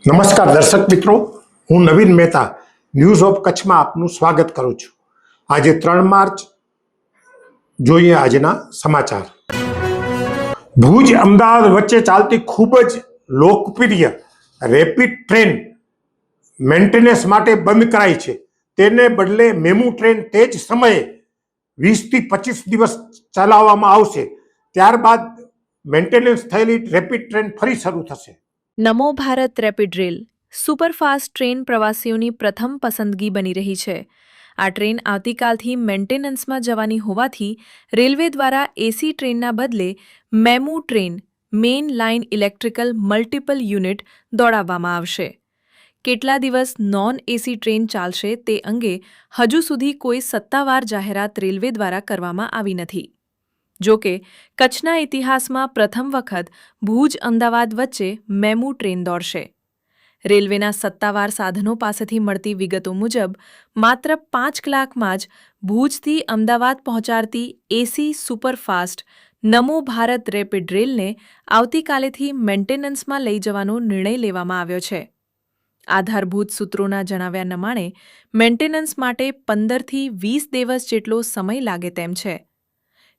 નમસ્કાર દર્શક મિત્રો, હું નવીન મહેતા ન્યૂઝ ઓફ કચ્છમાં આપનું સ્વાગત કરું છું। આજે 3 માર્ચ જોઈએ આજના સમાચાર। ભુજ અમદાવાદ વચ્ચે ચાલતી ખૂબ જ લોકપ્રિય રેપિડ ટ્રેન મેન્ટેનન્સ માટે બંધ કરાઈ છે। તેને બદલે મેમુ ટ્રેન તે જ સમયે 20 થી 25 દિવસ ચલાવવામાં આવશે। ત્યારબાદ મેન્ટેનન્સ થયેલી રેપિડ ટ્રેન ફરી શરૂ થશે। Namo Bharat rapid rail superfast train પ્રવાસીઓની પ્રથમ પસંદગી બની રહી છે। આ ટ્રેન આવતીકાલથી મેન્ટેનન્સમાં જવાની હોવાથી રેલવે દ્વારા એસી ટ્રેનના બદલે MEMU train main line electrical multiple unit દોડાવવામાં આવશે। કેટલા દિવસ નોન એસી ટ્રેન ચાલશે તે અંગે હજુ સુધી કોઈ સત્તાવાર જાહેરાત રેલવે દ્વારા કરવામાં આવી નથી। જો કે કચ્છના ઇતિહાસમાં પ્રથમ વખત ભુજ અમદાવાદ વચ્ચે મેમુ ટ્રેન દોડશે। રેલવેના સત્તાવાર સાધનો પાસેથી મળતી વિગતો મુજબ માત્ર 5 કલાકમાં જ ભુજથી અમદાવાદ પહોંચાડતી એસી સુપરફાસ્ટ નમો ભારત રેપિડ રેલને આવતીકાલેથી મેન્ટેનન્સમાં લઈ જવાનો નિર્ણય લેવામાં આવ્યો છે। આધારભૂત સૂત્રોના જણાવ્યા પ્રમાણે મેન્ટેનન્સ માટે 15થી 20 દિવસ જેટલો સમય લાગે તેમ છે।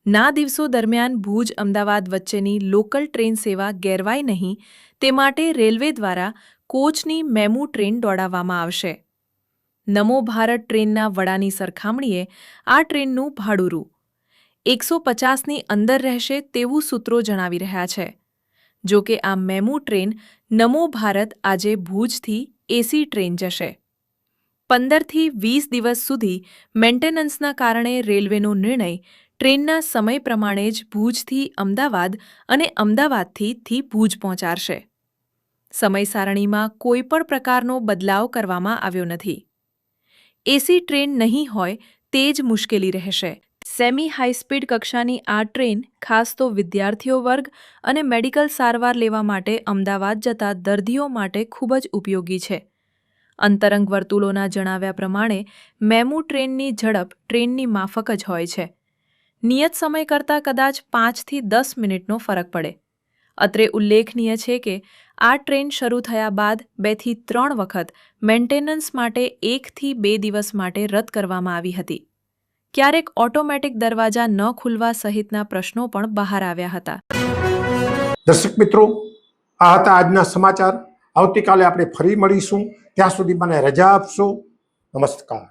ના દિવસો દરમિયાન ભુજ અમદાવાદ વચ્ચેની લોકલ ટ્રેન સેવા ગેરવાય નહીં તે માટે રેલવે દ્વારા કોચની મેમુ ટ્રેન દોડાવવામાં આવશે। નમો ભારત ટ્રેનના વડાની સરખામણીએ આ ટ્રેનનું ભાડું રૂ. 150ની અંદર રહેશે તેવું સૂત્રો જણાવી રહ્યા છે। જો કે આ મેમુ ટ્રેન નમો ભારત આજે ભુજથી એસી ટ્રેન જશે। 15થી 20 દિવસ સુધી મેન્ટેનન્સના કારણે રેલવેનો નિર્ણય ટ્રેનના સમય પ્રમાણે જ ભુજથી અમદાવાદ અને અમદાવાદથી ભુજ પહોંચાડશે। સમય સારણીમાં કોઈ પણ પ્રકારનો બદલાવ કરવામાં આવ્યો નથી। એસી ટ્રેન નહીં હોય તે જ મુશ્કેલી રહેશે। સેમી હાઈસ્પીડ કક્ષાની આ ટ્રેન ખાસ તો વિદ્યાર્થીઓ વર્ગ અને મેડિકલ સારવાર લેવા માટે અમદાવાદ જતા દર્દીઓ માટે ખૂબ જ ઉપયોગી છે। અંતરંગ વર્તુળોના જણાવ્યા પ્રમાણે મેમુ ટ્રેનની ઝડપ ટ્રેનની માફક જ હોય છે। નિયત સમય કરતાં કદાચ 5થી 10 મિનિટનો ફરક પડે। અત્રે ઉલ્લેખનીય છે કે આ ટ્રેન શરૂ થયા બાદ 2 થી 3 વખત મેન્ટેનન્સ માટે 1 થી 2 દિવસ માટે રદ કરવામાં આવી હતી। ક્યારેક ઓટોમેટિક દરવાજા ન ખુલવા સહિતના પ્રશ્નો પણ બહાર આવ્યા હતા। દર્શક મિત્રો, આ હતા આજના સમાચાર। આવતીકાલે આપણે ફરી મળીશું। ત્યાં સુધી મને રજા આપશો। નમસ્કાર।